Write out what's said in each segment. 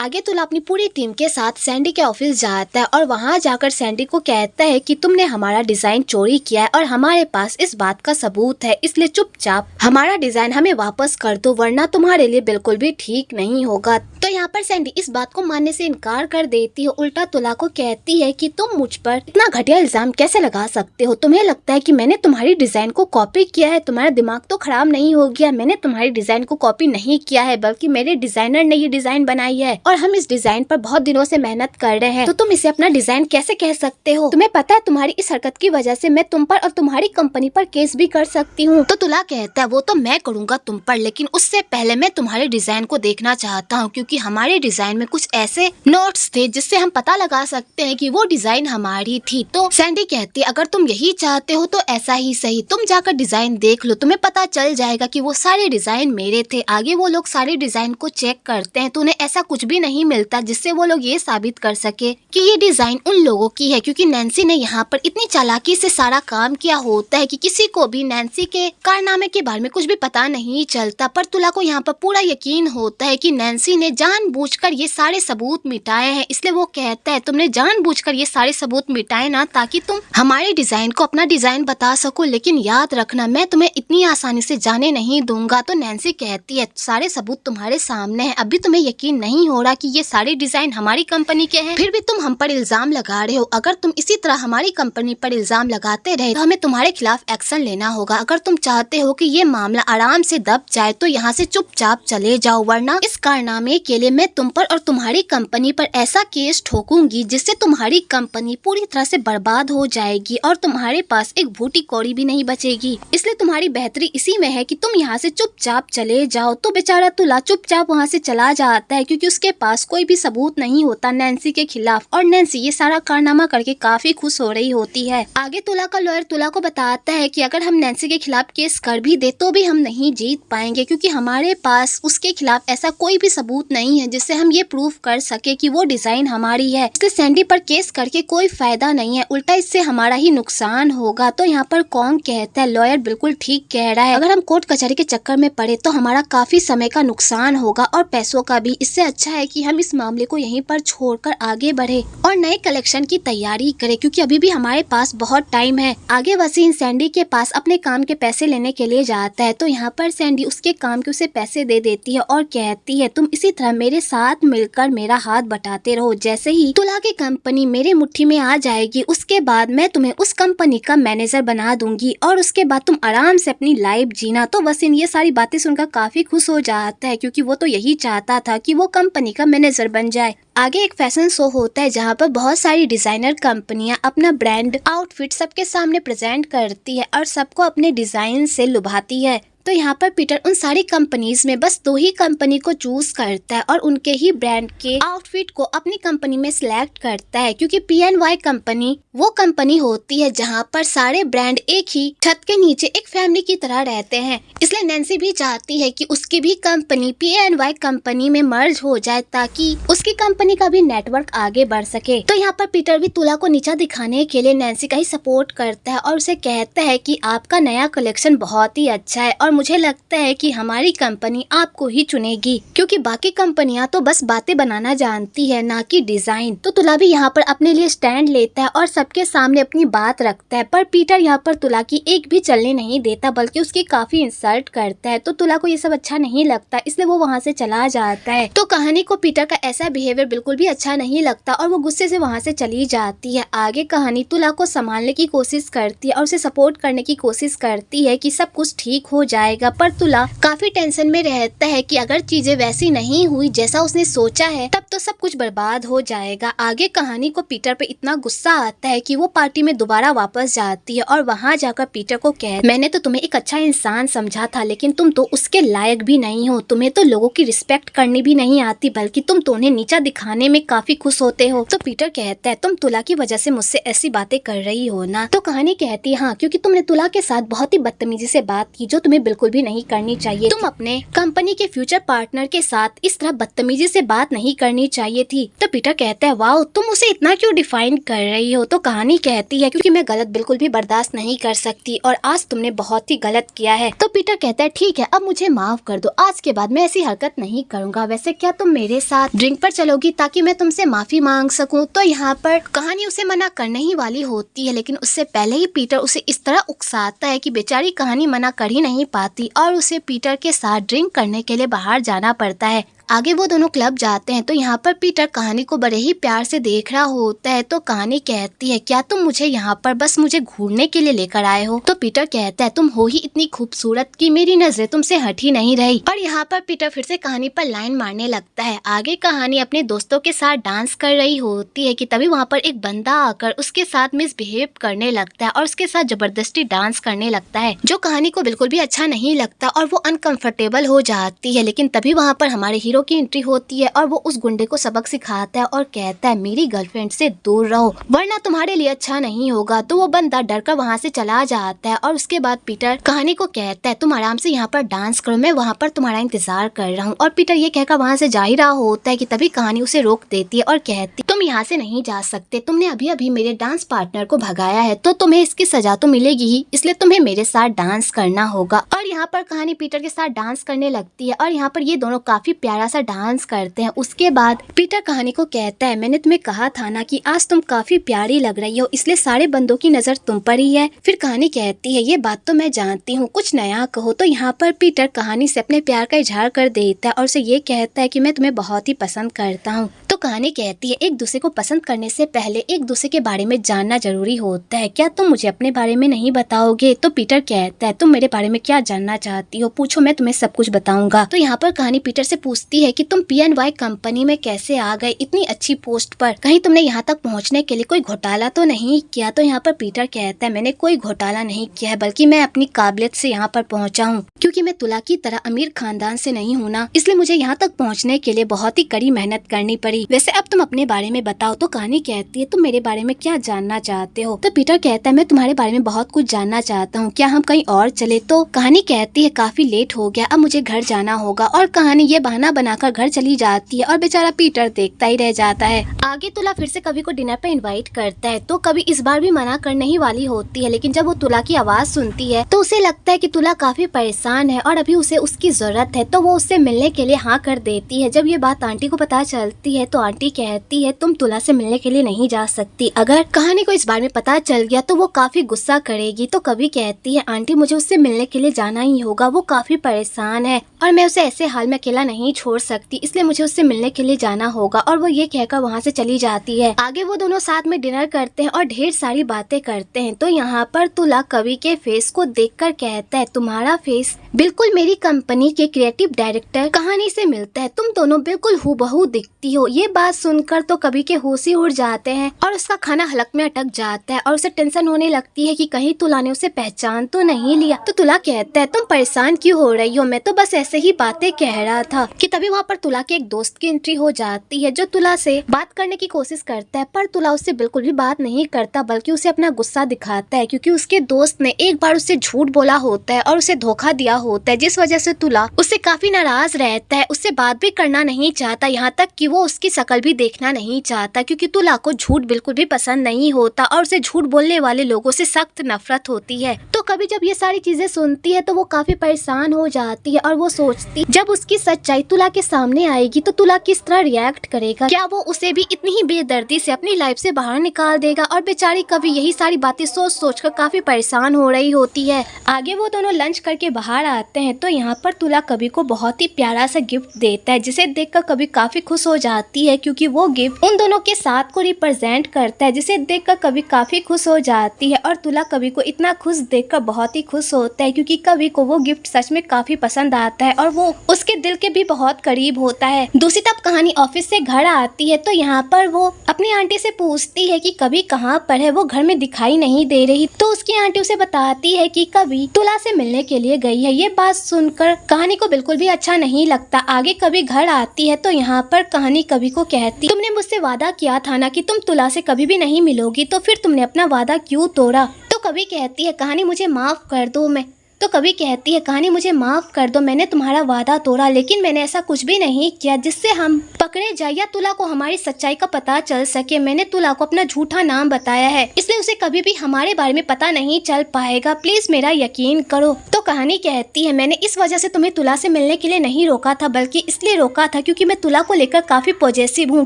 आगे तुला अपनी पूरी टीम के साथ सैंडी के ऑफिस जाता है और वहाँ जाकर सैंडी को कहता है कि तुमने हमारा डिजाइन चोरी किया है और हमारे पास इस बात का सबूत है, इसलिए चुपचाप हमारा डिजाइन हमें वापस कर दो वरना तुम्हारे लिए बिल्कुल भी ठीक नहीं होगा। तो यहाँ पर सैंडी इस बात को मानने से इनकार कर देती है। उल्टा तुला को कहती है कि तुम मुझ पर इतना घटिया इल्जाम कैसे लगा सकते हो? तुम्हें लगता है कि मैंने तुम्हारी डिजाइन को कॉपी किया है? तुम्हारा दिमाग तो खराब नहीं हो गया? मैंने तुम्हारी डिजाइन को कॉपी नहीं किया है, बल्कि मेरे डिजाइनर ने ये डिजाइन बनाई है और हम इस डिजाइन पर बहुत दिनों से मेहनत कर रहे हैं, तो तुम इसे अपना डिजाइन कैसे कह सकते हो? तुम्हें पता है तुम्हारी इस हरकत की वजह से मैं तुम पर और तुम्हारी कंपनी पर केस भी कर सकती हूँ। तो तुला कहता है वो तो मैं करूँगा तुम पर, लेकिन उससे पहले मैं तुम्हारे डिजाइन को देखना चाहता हूँ, क्योंकि हमारे डिजाइन में कुछ ऐसे नोट्स थे जिससे हम पता लगा सकते हैं कि वो डिजाइन हमारी थी। तो सैंडी कहती है अगर तुम यही चाहते हो तो ऐसा ही सही, तुम जाकर डिजाइन देख लो, तुम्हें पता चल जाएगा कि वो सारे डिजाइन मेरे थे। आगे वो लोग सारे डिजाइन को चेक करते हैं तो उन्हें ऐसा कुछ भी नहीं मिलता जिससे वो लोग ये साबित कर सके कि ये डिजाइन उन लोगों की है, क्योंकि नैन्सी ने यहाँ पर इतनी चालाकी से सारा काम किया होता है कि किसी को भी नैन्सी के कारनामे के बारे में कुछ भी पता नहीं चलता। पर तुला को यहाँ पर पूरा यकीन होता है कि नैन्सी ने जानबूझकर ये सारे सबूत मिटाए हैं, इसलिए वो कहता है तुमने जानबूझकर ये सारे सबूत मिटाए ना ताकि तुम हमारे डिजाइन को अपना डिजाइन बता सको, लेकिन याद रखना मैं तुम्हें इतनी आसानी से जाने नहीं दूंगा। तो नैन्सी कहती है सारे सबूत तुम्हारे सामने हैं, अभी तुम्हें यकीन नहीं हो रहा कि ये सारे डिजाइन हमारी कंपनी के हैं, फिर भी तुम हम पर इल्जाम लगा रहे हो। अगर तुम इसी तरह हमारी कंपनी पर इल्जाम लगाते रहे तो हमें तुम्हारे खिलाफ एक्शन लेना होगा। अगर तुम चाहते हो कि ये मामला आराम से दब जाए तो यहाँ से चुपचाप चले जाओ, वरना इस कारनामे के लिए मैं तुम पर और तुम्हारी कंपनी पर ऐसा केस ठोकूंगी जिससे तुम्हारी कंपनी पूरी तरह से बर्बाद हो जाएगी और तुम्हारे पास एक भूटी कौड़ी भी नहीं बचेगी। इसलिए तुम्हारी बेहतरी इसी में है कि तुम यहाँ से चुपचाप चले जाओ। तो बेचारा तुला चुपचाप वहाँ से चला जाता है क्योंकि उसके पास कोई भी सबूत नहीं होता नैन्सी के खिलाफ, और नैन्सी ये सारा कारनामा करके काफी खुश हो रही होती है। आगे तुला का लॉयर तुला को बताता है कि अगर हम नैन्सी के खिलाफ केस कर भी दे तो भी हम नहीं जीत पाएंगे, क्योंकि हमारे पास उसके खिलाफ ऐसा कोई भी सबूत नहीं है जिससे हम ये प्रूफ कर सके कि वो डिजाइन हमारी है। इसलिए सैंडी पर केस करके कोई फायदा नहीं है, उल्टा इससे हमारा ही नुकसान होगा। तो यहाँ पर कौन कहता है लॉयर बिल्कुल ठीक कह रहा है, अगर हम कोर्ट कचहरी के चक्कर में पड़े तो हमारा काफी समय का नुकसान होगा और पैसों का भी। इससे अच्छा है कि हम इस मामले को यहीं पर छोड़कर आगे बढ़े और नए कलेक्शन की तैयारी करें, क्योंकि अभी भी हमारे पास बहुत टाइम है। आगे वसीम सैंडी के पास अपने काम के पैसे लेने के लिए जाता है तो यहाँ पर सैंडी उसके काम के उसे पैसे दे देती है और कहती है तुम इसी तरह मेरे साथ मिलकर मेरा हाथ बटाते रहो, जैसे ही तुला की कंपनी मेरे मुट्ठी में आ जाएगी उसके बाद मैं तुम्हें उस कंपनी का मैनेजर बना दूंगी और उसके बाद तुम आराम से अपनी लाइफ जीना। तो वसीम ये सारी बातें सुनकर काफी खुश हो जाता है क्योंकि वो तो यही चाहता था कि वो कंपनी का मैनेजर बन जाए। आगे एक फैशन शो होता है जहाँ पर बहुत सारी डिजाइनर कंपनियां अपना ब्रांड आउटफिट सबके सामने प्रेजेंट करती है और सबको अपने डिजाइन से लुभाती है। तो यहाँ पर पीटर उन सारी कंपनीज में बस 2 ही कंपनी को चूज करता है और उनके ही ब्रांड के आउटफिट को अपनी कंपनी में सिलेक्ट करता है, क्योंकि PNY कंपनी वो कंपनी होती है जहाँ पर सारे ब्रांड एक ही छत के नीचे एक फैमिली की तरह रहते हैं। इसलिए नैन्सी भी चाहती है कि उसकी भी कंपनी PNY कंपनी में मर्ज हो जाए ताकि उसकी कंपनी का भी नेटवर्क आगे बढ़ सके। तो यहाँ पर पीटर भी तुला को नीचा दिखाने के लिए नैन्सी का ही सपोर्ट करता है और उसे कहता है कि आपका नया कलेक्शन बहुत ही अच्छा है और मुझे लगता है कि हमारी कंपनी आपको ही चुनेगी, क्योंकि बाकी कंपनियां तो बस बातें बनाना जानती है ना कि डिजाइन। तो तुला भी यहाँ पर अपने लिए स्टैंड लेता है और सबके सामने अपनी बात रखता है, पर पीटर यहाँ पर तुला की एक भी चलने नहीं देता बल्कि उसकी काफी इंसल्ट करता है। तो तुला को ये सब अच्छा नहीं लगता, इसलिए वो वहाँ से चला जाता है। तो कहानी को पीटर का ऐसा बिहेवियर बिल्कुल भी अच्छा नहीं लगता और वो गुस्से से वहाँ से चली जाती है। आगे कहानी तुला को संभालने की कोशिश करती है और उसे सपोर्ट करने की कोशिश करती है कि सब कुछ ठीक हो जाएगा, पर तुला काफी टेंशन में रहता है कि अगर चीजें वैसी नहीं हुई जैसा उसने सोचा है तब तो सब कुछ बर्बाद हो जाएगा। आगे कहानी को पीटर पे इतना गुस्सा आता है कि वो पार्टी में दोबारा वापस जाती है और वहाँ जाकर पीटर को मैंने तो तुम्हें एक अच्छा इंसान समझा था, लेकिन तुम तो उसके लायक भी नहीं हो, तुम्हें तो लोगों की रिस्पेक्ट करनी भी नहीं आती बल्कि तुम तो उन्हें नीचा दिखाने में काफी खुश होते हो। तो पीटर कहता है तुम तुला की वजह से मुझसे ऐसी बातें कर रही हो ना? तो कहानी कहती है हाँ, क्योंकि तुमने तुला के साथ बहुत ही बदतमीजी से बात की जो तुम्हें बिल्कुल भी नहीं करनी चाहिए। तुम अपने कंपनी के फ्यूचर पार्टनर के साथ इस तरह बदतमीजी से बात नहीं करनी होनी चाहिए थी। तो पीटर कहता है वाह तुम उसे इतना क्यों डिफाइन कर रही हो। तो कहानी कहती है क्योंकि मैं गलत बिल्कुल भी बर्दाश्त नहीं कर सकती और आज तुमने बहुत ही गलत किया है। तो पीटर कहता है ठीक है अब मुझे माफ कर दो, आज के बाद मैं ऐसी हरकत नहीं करूंगा। वैसे क्या तुम मेरे साथ ड्रिंक पर चलोगी ताकि मैं तुमसे माफी मांग सकूं। तो यहाँ पर कहानी उसे मना करने ही वाली होती है, लेकिन उससे पहले ही पीटर उसे इस तरह उकसाता है कि बेचारी कहानी मना कर ही नहीं पाती और उसे पीटर के साथ ड्रिंक करने के लिए बाहर जाना पड़ता है। आगे वो दोनों क्लब जाते हैं तो यहाँ पर पीटर कहानी को बड़े ही प्यार से देख रहा होता है। तो कहानी कहती है क्या तुम मुझे यहाँ पर बस मुझे घूरने के लिए लेकर आए हो। तो पीटर कहता है तुम हो ही इतनी खूबसूरत कि मेरी नजरें तुमसे हट ही नहीं रही। और यहाँ पर पीटर फिर से कहानी पर लाइन मारने लगता है। आगे कहानी अपने दोस्तों के साथ डांस कर रही होती है कि तभी वहाँ पर एक बंदा आकर उसके साथ मिसबिहेव करने लगता है और उसके साथ जबरदस्ती डांस करने लगता है, जो कहानी को बिल्कुल भी अच्छा नहीं लगता और वो अनकंफर्टेबल हो जाती है। लेकिन तभी वहाँ पर हमारे हीरो की एंट्री होती है और वो उस गुंडे को सबक सिखाता है और कहता है मेरी गर्लफ्रेंड से दूर रहो वरना तुम्हारे लिए अच्छा नहीं होगा। तो वो बंदा डर कर वहाँ से चला जाता है और उसके बाद पीटर कहानी को कहता है तुम आराम से यहाँ पर डांस करो, मैं वहाँ पर तुम्हारा इंतजार कर रहा हूँ। और पीटर ये कहकर वहाँ से जा ही रहा होता है कि तभी कहानी उसे रोक देती है और कहती तुम यहाँ से नहीं जा सकते, तुमने अभी अभी मेरे डांस पार्टनर को भगाया है तो तुम्हें इसकी सजा तो मिलेगी ही, इसलिए तुम्हें मेरे साथ डांस करना होगा। और यहाँ पर कहानी पीटर के साथ डांस करने लगती है और यहाँ पर ये दोनों काफी प्यारा सा डांस करते हैं। उसके बाद पीटर कहानी को कहता है मैंने तुम्हें कहा था ना कि आज तुम काफी प्यारी लग रही हो, इसलिए सारे बंदों की नजर तुम पर ही है। फिर कहानी कहती है ये बात तो मैं जानती हूँ, कुछ नया कहो। तो यहाँ पर पीटर कहानी से अपने प्यार का इजहार कर देता है और उसे ये कहता है कि मैं तुम्हें बहुत ही पसंद करता हूँ। तो कहानी कहती है एक दूसरे को पसंद करने से पहले एक दूसरे के बारे में जानना जरूरी होता है, क्या तुम मुझे अपने बारे में नहीं बताओगे। तो पीटर कहता है तुम मेरे बारे में क्या जानना चाहती हो, पूछो मैं तुम्हें सब कुछ बताऊंगा। तो यहाँ पर कहानी पीटर से पूछती है कि तुम PNY कंपनी में कैसे आ गए इतनी अच्छी पोस्ट पर, कहीं तुमने यहाँ तक पहुँचने के लिए कोई घोटाला तो नहीं किया। तो यहाँ पर पीटर कहता है मैंने कोई घोटाला नहीं किया है, बल्कि मैं अपनी काबिलियत से यहाँ पर पहुँचा हूँ, क्योंकि मैं तुला की तरह अमीर खानदान से नहीं हूँ ना, इसलिए मुझे यहाँ तक पहुँचने के लिए बहुत ही कड़ी मेहनत करनी पड़ी। वैसे अब तुम अपने बारे में बताओ। तो कहानी कहती है तुम मेरे बारे में क्या जानना चाहते हो। तो पीटर कहता है मैं तुम्हारे बारे में बहुत कुछ जानना चाहता हूँ, क्या हम कहीं और चले। तो कहानी कहती है काफी लेट हो गया, अब मुझे घर जाना होगा। और कहानी ये बहाना बनाकर घर चली जाती है और बेचारा पीटर देखता ही रह जाता है। आगे तुला फिर से कवि को डिनर पे इनवाइट करता है तो कवि इस बार भी मना करने ही वाली होती है, लेकिन जब वो तुला की आवाज सुनती है तो उसे लगता है कि तुला काफी परेशान है और अभी उसे उसकी जरूरत है, तो वो उससे मिलने के लिए हाँ कर देती है। जब ये बात आंटी को पता चलती है तो आंटी कहती है तुम तुला से मिलने के लिए नहीं जा सकती, अगर कहानी को इस बारे में पता चल गया तो वो काफी गुस्सा करेगी। तो कवि कहती है आंटी मुझे उससे मिलने के लिए जाना ही होगा, वो काफी परेशान है और मैं उसे ऐसे हाल में अकेला नहीं छोड़ सकती, इसलिए मुझे उससे मिलने के लिए जाना होगा। और वो ये कहकर वहाँ से चली जाती है। आगे वो दोनों साथ में डिनर करते हैं और ढेर सारी बातें करते हैं। तो यहाँ पर तुला कवि के फेस को देखकर कहता है तुम्हारा फेस बिल्कुल मेरी कंपनी के क्रिएटिव डायरेक्टर कहानी से मिलता है, तुम दोनों बिल्कुल हूबहू दिखती हो। ये बात सुनकर तो कवि के होश ही उड़ जाते हैं और उसका खाना हलक में अटक जाता है और उसे टेंशन होने लगती है कि कहीं तुला ने उसे पहचान तो नहीं लिया। तो तुला कहता है तुम परेशान क्यों हो रही हो, मैं तो बस ऐसे ही बातें कह रहा था। कि तभी वहाँ पर तुला के एक दोस्त की एंट्री हो जाती है जो तुला से बात करने की कोशिश करता है, पर तुला उससे बिल्कुल भी बात नहीं करता बल्कि उसे अपना गुस्सा दिखाता है, क्योंकि उसके दोस्त ने एक बार उससे झूठ बोला होता है और उसे धोखा दिया होता है, जिस वजह से तुला उससे काफी नाराज रहता है, उससे बात भी करना नहीं चाहता, यहाँ तक कि वो उसकी शक्ल भी देखना नहीं चाहता, क्योंकि तुला को झूठ बिल्कुल भी पसंद नहीं होता और उसे झूठ बोलने वाले लोगों से सख्त नफरत होती है। तो कभी जब ये सारी चीजें सुनती है तो वो काफी परेशान हो जाती है और वो सोचती जब उसकी सच्चाई तुला के सामने आएगी तो तुला किस तरह रिएक्ट करेगा, क्या वो उसे भी इतनी ही बेदर्दी से अपनी लाइफ से बाहर निकाल देगा। और बेचारी कवि यही सारी बातें सोच सोच कर काफी परेशान हो रही होती है। आगे वो दोनों लंच करके बाहर आते हैं तो यहाँ पर तुला कवि को बहुत ही प्यारा सा गिफ्ट देता है, जिसे देखकर कवि काफी खुश हो जाती है, क्योंकि वो गिफ्ट उन दोनों के साथ को रिप्रेजेंट करता है, जिसे देखकर कवि काफी खुश हो जाती है। और तुला कवि को इतना खुश देखकर बहुत ही खुश होता है, क्योंकि कवि को वो गिफ्ट सच में काफी पसंद आता है और वो उसके दिल के भी बहुत करीब होता है। दूसरी तरफ कहानी ऑफिस से घर आती है तो यहाँ पर वो अपनी आंटी से पूछती है कि कवि कहाँ पर है, वो घर में दिखाई नहीं दे रही। तो उसकी आंटी उसे बताती है कि कवि तुला से मिलने के लिए गई है। ये बात सुनकर कहानी को बिल्कुल भी अच्छा नहीं लगता। आगे कवि घर आती है तो यहाँ पर कहानी कवि को कहती तुमने मुझसे वादा किया था ना कि तुम तुला से कभी भी नहीं मिलोगी, तो फिर तुमने अपना वादा क्यों तोड़ा। तो कवि कहती है कहानी मुझे माफ कर दो। मैं तो कभी कहती है कहानी मुझे माफ कर दो, मैंने तुम्हारा वादा तोड़ा, लेकिन मैंने ऐसा कुछ भी नहीं किया जिससे हम पकड़े जाए या तुला को हमारी सच्चाई का पता चल सके। मैंने तुला को अपना झूठा नाम बताया है, इसलिए उसे कभी भी हमारे बारे में पता नहीं चल पाएगा, प्लीज मेरा यकीन करो। तो कहानी कहती है मैंने इस वजह से तुम्हें तुला से मिलने के लिए नहीं रोका था, बल्कि इसलिए रोका था क्योंकि मैं तुला को लेकर काफी पॉजिटिव हूँ,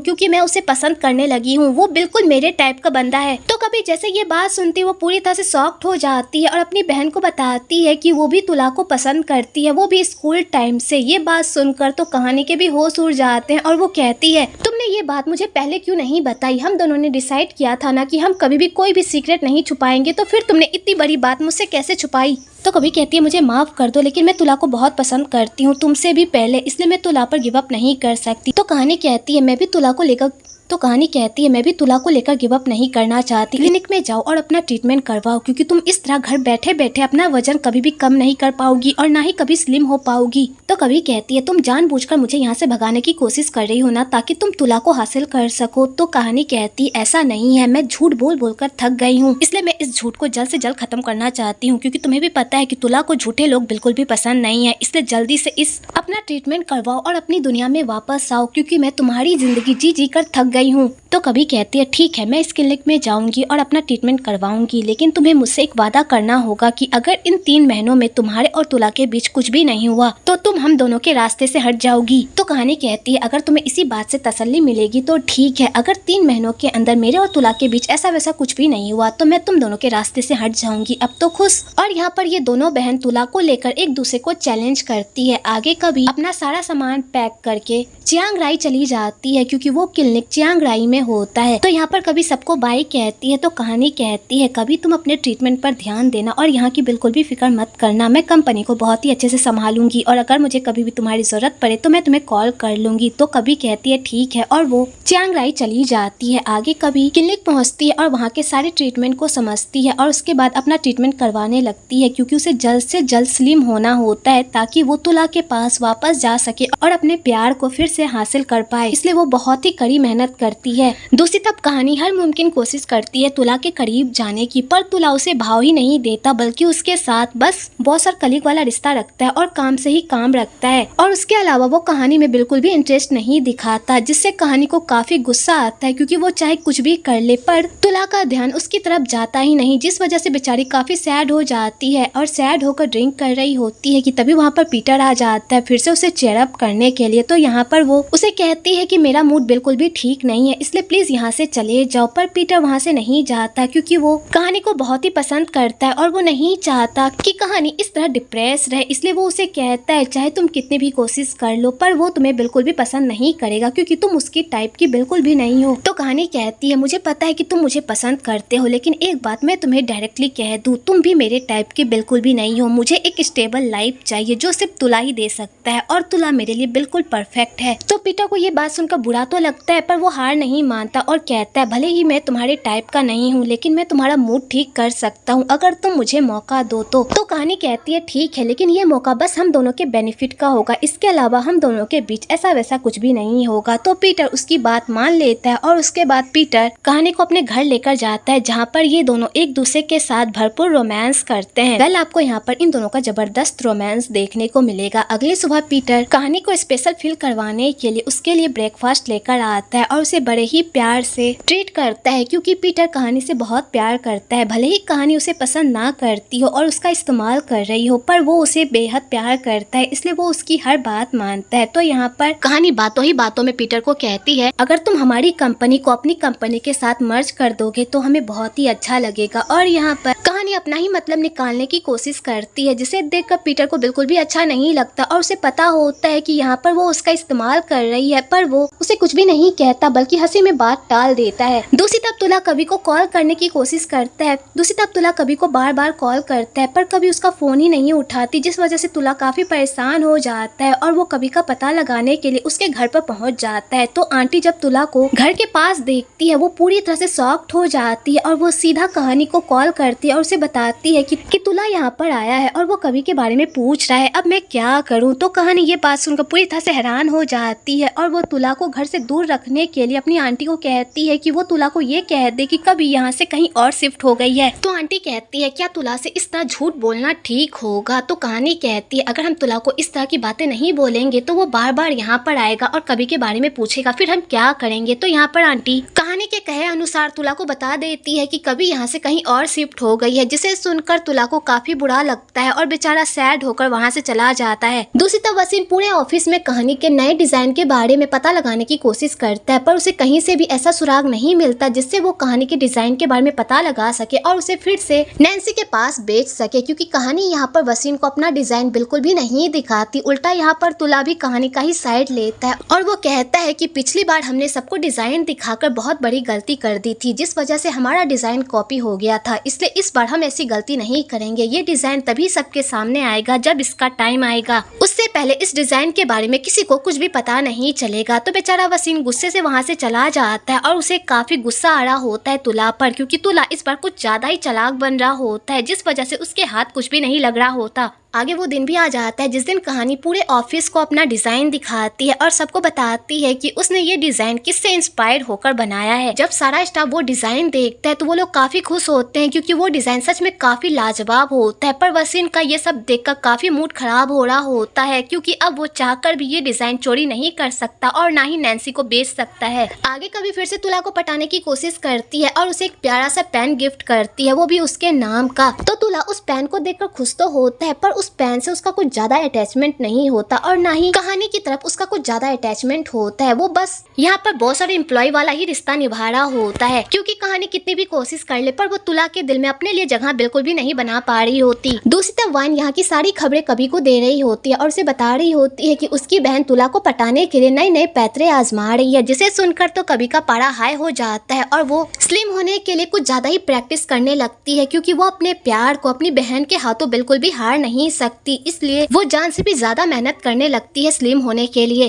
क्योंकि मैं उसे पसंद करने लगी हूँ, वो बिल्कुल मेरे टाइप का बंदा है। तो कभी जैसे ये बात सुनती वो पूरी तरह से शॉक्ड हो जाती है और अपनी बहन को बताती है कि वो भी तुला को पसंद करती है, वो भी स्कूल टाइम से। ये बात सुनकर तो कहानी के भी होश उड़ जाते हैं और वो कहती है तुमने ये बात मुझे पहले क्यों नहीं बताई, हम दोनों ने डिसाइड किया था ना कि हम कभी भी कोई भी सीक्रेट नहीं छुपाएंगे, तो फिर तुमने इतनी बड़ी बात मुझसे कैसे छुपाई। तो कभी कहती है मुझे माफ कर दो, लेकिन मैं तुला को बहुत पसंद करती हूँ, तुमसे भी पहले, इसलिए मैं तुला पर गिव अप नहीं कर सकती। तो कहानी कहती है मैं भी तुला को लेकर गिव अप नहीं करना चाहती। क्लिनिक में जाओ और अपना ट्रीटमेंट करवाओ, क्योंकि तुम इस तरह घर बैठे बैठे अपना वजन कभी भी कम नहीं कर पाओगी और ना ही कभी स्लिम हो पाओगी। तो कभी कहती है तुम जानबूझकर मुझे यहाँ से भगाने की कोशिश कर रही हो ना, ताकि तुम तुला को हासिल कर सको। तो कहानी कहती ऐसा नहीं है, मैं झूठ बोल बोलकर थक गई हूँ, इसलिए मैं इस झूठ को जल्द से जल्द खत्म करना चाहती हूँ, क्योंकि तुम्हें भी पता है कि तुला को झूठे लोग बिल्कुल भी पसंद नहीं है। इसलिए जल्दी से इस अपना ट्रीटमेंट करवाओ और अपनी दुनिया में वापस आओ, क्योंकि मैं तुम्हारी जिंदगी जी जी कर थक गई हूँ। तो कभी कहती है ठीक है, मैं इस क्लिनिक में जाऊंगी और अपना ट्रीटमेंट करवाऊंगी, लेकिन तुम्हें मुझसे एक वादा करना होगा कि अगर इन 3 महीनों में तुम्हारे और तुला के बीच कुछ भी नहीं हुआ तो तुम हम दोनों के रास्ते से हट जाओगी। तो कहानी कहती है अगर तुम्हें इसी बात से तसल्ली मिलेगी तो ठीक है, अगर 3 महीनों के अंदर मेरे और तुला के बीच ऐसा वैसा कुछ भी नहीं हुआ तो मैं तुम दोनों के रास्ते से हट जाऊंगी, अब तो खुश। और यहाँ पर ये दोनों बहन तुला को लेकर एक दूसरे को चैलेंज करती है। आगे कभी अपना सारा सामान पैक करके चियांग राई चली जाती है, क्योंकि वो क्लिनिक चियांग राई में होता है। तो यहाँ पर कभी सबको बाय कहती है। तो कहानी कहती है कभी तुम अपने ट्रीटमेंट पर ध्यान देना और यहाँ की बिल्कुल भी फिक्र मत करना, मैं कंपनी को बहुत ही अच्छे से संभालूंगी और अगर मुझे कभी भी तुम्हारी जरूरत पड़े तो मैं तुम्हें कॉल कर लूंगी। तो कभी कहती है ठीक है और वो चियांग राई चली जाती है। आगे कभी क्लिनिक पहुँचती है और वहाँ के सारे ट्रीटमेंट को समझती है और उसके बाद अपना ट्रीटमेंट करवाने लगती है, क्योंकि उसे जल्द से जल्द स्लिम होना होता है ताकि वो तुला के पास वापस जा सके और अपने प्यार को फिर से हासिल कर पाए, इसलिए वो बहुत ही कड़ी मेहनत करती है। दूसरी तरफ कहानी हर मुमकिन कोशिश करती है तुला के करीब जाने की, पर तुला उसे भाव ही नहीं देता, बल्कि उसके साथ बस बॉस और कलीग वाला रिश्ता रखता है और काम से ही काम रखता है और उसके अलावा वो कहानी में बिल्कुल भी इंटरेस्ट नहीं दिखाता, जिससे कहानी को काफी गुस्सा आता है, क्योंकि वो चाहे कुछ भी कर ले पर तुला का ध्यान उसकी तरफ जाता ही नहीं, जिस वजह से बेचारी काफी सैड हो जाती है और सैड होकर ड्रिंक कर रही होती है कि तभी वहाँ पर पीटर आ जाता है फिर से उसे चेयर अप करने के लिए। तो यहाँ पर वो उसे कहती है कि मेरा मूड बिल्कुल भी ठीक नहीं है, इसलिए प्लीज यहाँ से चले जाओ, पर पीटर वहाँ से नहीं जाता, क्योंकि वो कहानी को बहुत ही पसंद करता है और वो नहीं चाहता कि कहानी इस तरह डिप्रेस रहे, इसलिए वो उसे कहता है चाहे तुम कितनी भी कोशिश कर लो पर वो तुम्हें बिल्कुल भी पसंद नहीं करेगा, क्योंकि तुम उसकी टाइप की बिल्कुल भी नहीं हो। तो कहानी कहती है मुझे पता है कि तुम मुझे पसंद करते हो, लेकिन एक बात मैं तुम्हें डायरेक्टली कह दूं, तुम भी मेरे टाइप के बिल्कुल भी नहीं हो, मुझे एक स्टेबल लाइफ चाहिए जो सिर्फ तुला ही दे सकता है और तुला मेरे लिए बिल्कुल परफेक्ट है। तो पीटर को ये बात सुनकर बुरा तो लगता है पर वो हार नहीं मानता और कहता है भले ही मैं तुम्हारे टाइप का नहीं हूँ, लेकिन मैं तुम्हारा मूड ठीक कर सकता हूँ अगर तुम मुझे मौका दो तो। कहानी कहती है ठीक है, लेकिन ये मौका बस हम दोनों के बेनिफिट का होगा, इसके अलावा हम दोनों के बीच ऐसा वैसा कुछ भी नहीं होगा। तो पीटर उसकी बात मान लेता है और उसके बाद पीटर कहानी को अपने घर लेकर जाता है, जहाँ पर ये दोनों एक दूसरे के साथ भरपूर रोमांस करते हैं। वेल आपको यहाँ पर इन दोनों का जबरदस्त रोमांस देखने को मिलेगा। अगली सुबह पीटर कहानी को स्पेशल फील करवाने के लिए उसके लिए ब्रेकफास्ट लेकर आता है और उसे बड़े ही प्यार से ट्रीट करता है, क्योंकि पीटर कहानी से बहुत प्यार करता है। भले ही कहानी उसे पसंद ना करती हो और उसका इस्तेमाल कर रही हो, पर वो उसे बेहद प्यार करता है, इसलिए वो उसकी हर बात मानता है। तो यहाँ पर कहानी बातों ही बातों में पीटर को कहती है अगर तुम हमारी कंपनी को अपनी कंपनी के साथ मर्ज कर दोगे तो हमें बहुत ही अच्छा लगेगा। और यहाँ पर कहानी अपना ही मतलब निकालने की कोशिश करती है, जिसे देखकर पीटर को बिल्कुल भी अच्छा नहीं लगता और उसे पता होता है कि यहाँ पर वो उसका इस्तेमाल कर रही है, पर वो उसे कुछ भी नहीं कहता बल्कि हंसी में बात टाल देता है। दूसरी तरफ तुला कभी को कॉल करने की कोशिश करता है, कभी को बार बार कॉल करता है पर कभी उसका फोन ही नहीं उठाती, जिस वजह से तुला काफी परेशान हो जाता है और वो कभी का पता लगाने के लिए उसके घर पर पहुंच जाता है। तो आंटी जब तुला को घर के पास देखती है वो पूरी तरह से शॉक्ड हो जाती है और वो सीधा कहानी को कॉल करती है और उसे बताती है कि तुला यहाँ पर आया है और वो कभी के बारे में पूछ रहा है, अब मैं क्या करूँ। तो कहानी ये बात सुनकर पूरी तरह से हैरान हो जाती है और वो तुला को घर से दूर रखने के लिए अपनी आंटी आंटी को कहती है कि वो तुला को ये कह दे कि कभी यहाँ से कहीं और शिफ्ट हो गई है। तो आंटी कहती है क्या तुला से इस तरह झूठ बोलना ठीक होगा? तो कहानी कहती है अगर हम तुला को इस तरह की बातें नहीं बोलेंगे तो वो बार बार यहाँ पर आएगा और कभी के बारे में पूछेगा, फिर हम क्या करेंगे? तो यहाँ पर आंटी कहानी के कहे अनुसार तुला को बता देती है कि कभी यहाँ से कहीं और शिफ्ट हो गई है, जिसे सुनकर तुला को काफी बुरा लगता है और बेचारा सैड होकर वहाँ से चला जाता है। दूसरी तरफ वसीम पूरे ऑफिस में कहानी के नए डिजाइन के बारे में पता लगाने की कोशिश करता है, पर उसे कहीं से भी ऐसा सुराग नहीं मिलता जिससे वो कहानी के डिजाइन के बारे में पता लगा सके और उसे फिर से नैन्सी के पास बेच सके, क्योंकि कहानी यहाँ पर वसीम को अपना डिजाइन बिल्कुल भी नहीं दिखाती। उल्टा यहाँ पर तुला भी कहानी का ही साइड लेता है और वो कहता है कि पिछली बार हमने सबको डिजाइन दिखाकर बहुत बड़ी गलती कर दी थी, जिस वजह से हमारा डिजाइन कॉपी हो गया था, इसलिए इस बार हम ऐसी गलती नहीं करेंगे। ये डिजाइन तभी सबके सामने आएगा जब इसका टाइम आएगा, उससे पहले इस डिजाइन के बारे में किसी को कुछ भी पता नहीं चलेगा। तो बेचारा वसीम गुस्से से वहाँ से चला जाता है और उसे काफी गुस्सा आ रहा होता है तुला पर, क्योंकि तुला इस बार कुछ ज्यादा ही चालाक बन रहा होता है, जिस वजह से उसके हाथ कुछ भी नहीं लग रहा होता। आगे वो दिन भी आ जाता है जिस दिन कहानी पूरे ऑफिस को अपना डिजाइन दिखाती है और सबको बताती है कि उसने ये डिजाइन किससे इंस्पायर होकर बनाया है। जब सारा स्टाफ वो डिजाइन देखता है तो वो लोग काफी खुश होते हैं, क्योंकि वो डिजाइन सच में काफी लाजवाब होता है। पर वसीम का ये सब देखकर काफी मूड खराब हो रहा होता है, क्योंकि अब वो चाहकर भी ये डिजाइन चोरी नहीं कर सकता और ना ही नैन्सी को बेच सकता है। आगे कभी फिर से तुला को पटाने की कोशिश करती है और उसे एक प्यारा सा पेन गिफ्ट करती है, वो भी उसके नाम का। तो तुला उस पेन को देखकर खुश तो होता है, पर उस पेन से उसका कुछ ज्यादा अटैचमेंट नहीं होता और ना ही कहानी की तरफ उसका कुछ ज्यादा अटैचमेंट होता है। वो बस यहाँ पर बहुत सारे एम्प्लॉय वाला ही रिश्ता निभा रहा होता है, क्योंकि कहानी कितनी भी कोशिश कर ले पर वो तुला के दिल में अपने लिए जगह बिल्कुल भी नहीं बना पा रही होती। दूसरी तरफ वाइन यहाँ की सारी खबरें कभी को दे रही होती है और उसे बता रही होती है कि उसकी बहन तुला को पटाने के लिए नए नए पैतरे आजमा रही है, जिसे सुनकर तो कभी का पारा हाई हो जाता है और वो स्लिम होने के लिए कुछ ज्यादा ही प्रैक्टिस करने लगती है, क्योंकि वो अपने प्यार को अपनी बहन के हाथों बिल्कुल भी हार नहीं सकती, इसलिए वो जान से भी ज्यादा मेहनत करने लगती है स्लिम होने के लिए।